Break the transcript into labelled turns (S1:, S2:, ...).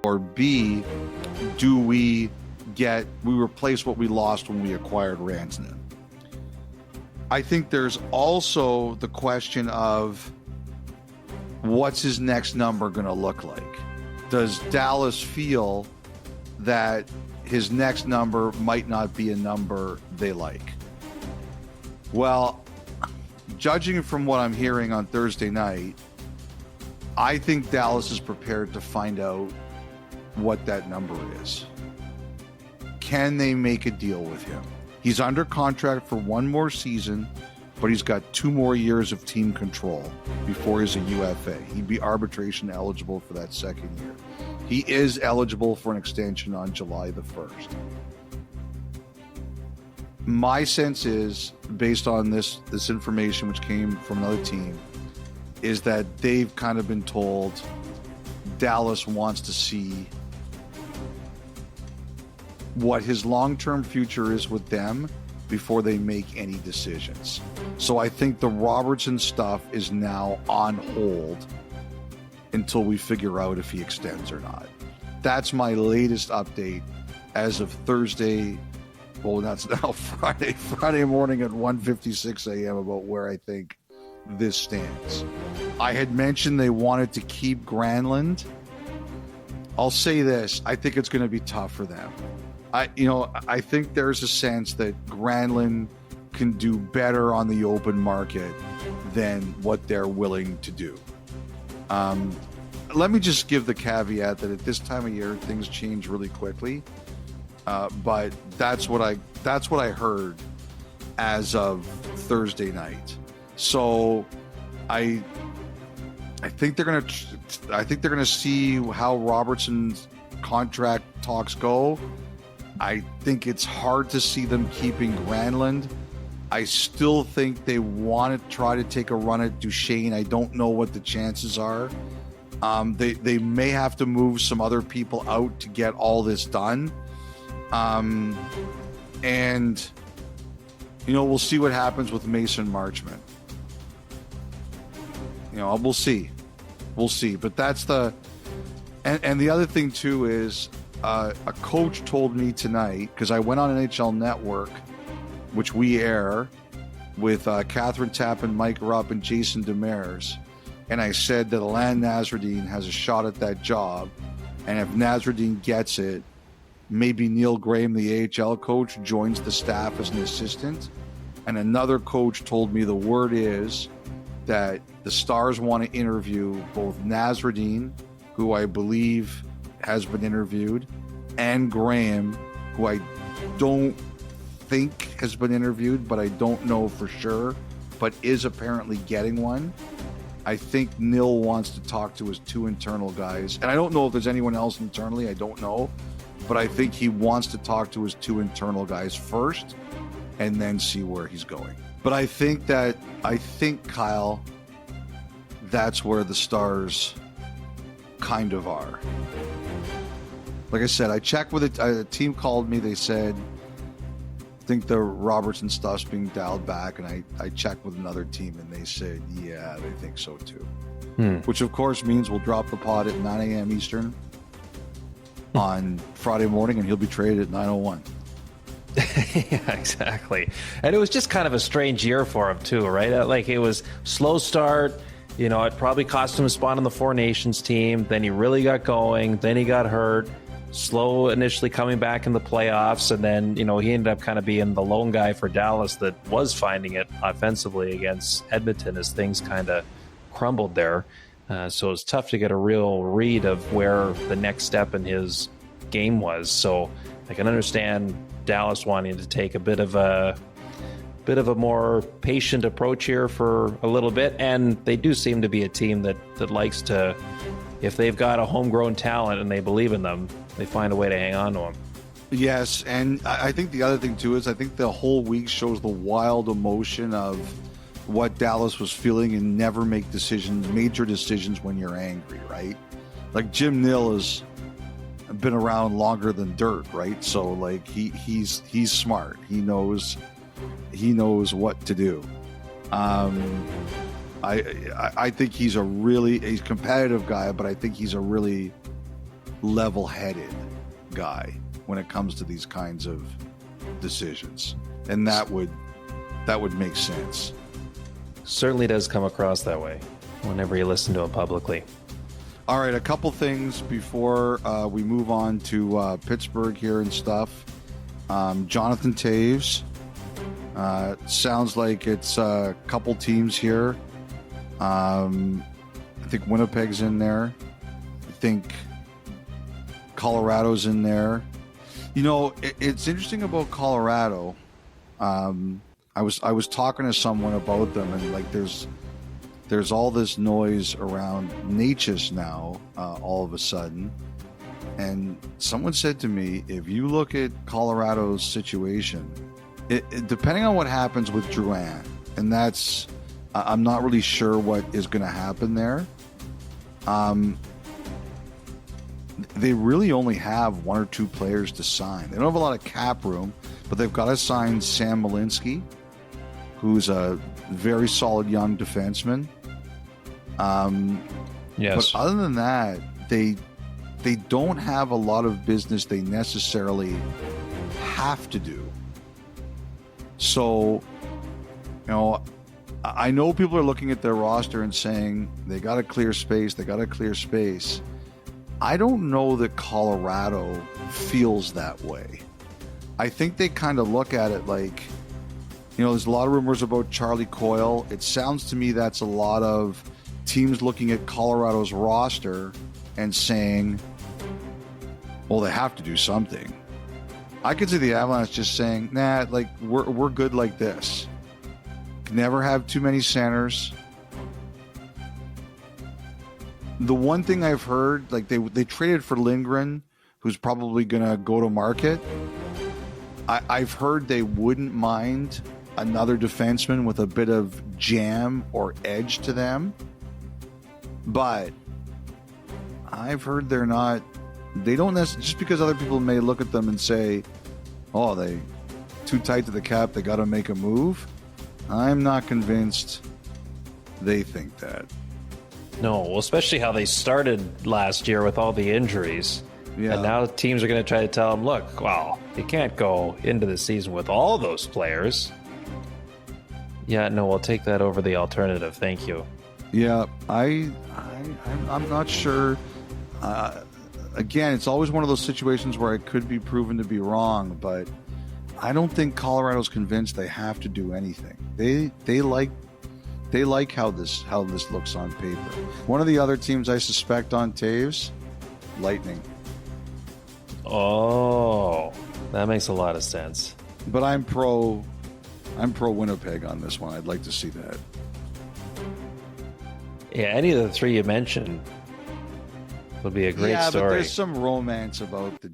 S1: Or B, do we replace what we lost when we acquired Rantanen? I think there's also the question of what's his next number going to look like? Does Dallas feel that his next number might not be a number they like? Well, judging from what I'm hearing on Thursday night, I think Dallas is prepared to find out what that number is. Can they make a deal with him? He's under contract for one more season, but he's got 2 more years of team control before he's a UFA. He'd be arbitration eligible for that second year. He is eligible for an extension on July the 1st. My sense is, based on this information which came from another team, is that they've kind of been told Dallas wants to see what his long-term future is with them before they make any decisions. So I think the Robertson stuff is now on hold until we figure out if he extends or not. That's my latest update as of Thursday. Well, that's now Friday morning at 1:56 a.m. about where I think this stands. I had mentioned they wanted to keep Granlund. I'll say this, I think it's going to be tough for them. I think there's a sense that Granlund can do better on the open market than what they're willing to do. Let me just give the caveat that at this time of year, things change really quickly. But that's what I heard as of Thursday night. So I think they're gonna see how Robertson's contract talks go. I think it's hard to see them keeping Granlund. I still think they want to try to take a run at Duchesne. I don't know what the chances are. They may have to move some other people out to get all this done. And we'll see what happens with Mason Marchment. We'll see. But that's and the other thing too is a coach told me tonight, because I went on NHL Network, which we air with Catherine Tappan, Mike Rupp, and Jason Demers, and I said that Alain Nasreddine has a shot at that job, and if Nasreddine gets it, maybe Neil Graham, the AHL coach, joins the staff as an assistant. And another coach told me the word is that the Stars want to interview both Nasreddine, who I believe has been interviewed, and Graham, who I don't think has been interviewed, but I don't know for sure, but is apparently getting one. I think Neil wants to talk to his 2 internal guys. And I don't know if there's anyone else internally, I don't know. But I think he wants to talk to his 2 internal guys first and then see where he's going. But I think, Kyle, that's where the Stars kind of are. Like I said, I checked with it. A team called me. They said, I think the Robertson stuff's being dialed back. And I checked with another team and they said, yeah, they think so too. Which of course means we'll drop the pod at 9 a.m. Eastern on Friday morning, and he'll be traded at 9:01.
S2: Yeah, exactly. And it was just kind of a strange year for him too, right? Like, it was slow start. It probably cost him a spot on the Four Nations team. Then he really got going. Then he got hurt. Slow initially coming back in the playoffs, and then he ended up kind of being the lone guy for Dallas that was finding it offensively against Edmonton as things kind of crumbled there. So it's tough to get a real read of where the next step in his game was. So I can understand Dallas wanting to take a bit of a more patient approach here for a little bit. And they do seem to be a team that likes to, if they've got a homegrown talent and they believe in them, they find a way to hang on to them.
S1: Yes, and I think the other thing too is I think the whole week shows the wild emotion of what Dallas was feeling, and never make major decisions when you're angry, right? Like Jim Nill has been around longer than dirt, right? So like he's smart. He knows what to do. I think he's a competitive guy, but I think he's a really level-headed guy when it comes to these kinds of decisions, and that would make sense.
S2: Certainly does come across that way whenever you listen to him publicly.
S1: All right, a couple things before we move on to Pittsburgh here and stuff. Jonathan Taves. Sounds like it's a couple teams here. I think Winnipeg's in there. I think Colorado's in there. You know, it's interesting about Colorado. I was talking to someone about them, and like there's all this noise around Natchez now, all of a sudden. And someone said to me, if you look at Colorado's situation, depending on what happens with Drouin, and that's, I'm not really sure what is going to happen there. They really only have one or two players to sign. They don't have a lot of cap room, but they've got to sign Sam Malinsky, who's a very solid young defenseman.
S2: Yes.
S1: But other than that, they don't have a lot of business they necessarily have to do. So, you know, I know people are looking at their roster and saying they got to clear space. They got to clear space. I don't know that Colorado feels that way. I think they kind of look at it like, you know, there's a lot of rumors about Charlie Coyle. It sounds to me that's a lot of teams looking at Colorado's roster and saying, well, they have to do something. I could see the Avalanche just saying, nah, like we're good like this. Never have too many centers. The one thing I've heard, like they traded for Lindgren, who's probably going to go to market. I've heard they wouldn't mind another defenseman with a bit of jam or edge to them. But I've heard they don't necessarily, just because other people may look at them and say, oh, they too tight to the cap, they got to make a move. I'm not convinced they think that.
S2: No, well, especially how they started last year with all the injuries.
S1: Yeah.
S2: And now teams are going to try to tell them, look, well, you can't go into the season with all those players. Yeah, no, we'll take that over the alternative. Thank you.
S1: Yeah, I'm not sure. Again, it's always one of those situations where it could be proven to be wrong, but I don't think Colorado's convinced they have to do anything. They like how this looks on paper. One of the other teams I suspect on Taves, Lightning.
S2: Oh, that makes a lot of sense.
S1: But I'm pro Winnipeg on this one. I'd like to see that.
S2: Yeah, any of the three you mentioned would be a great story.
S1: But there's some romance about the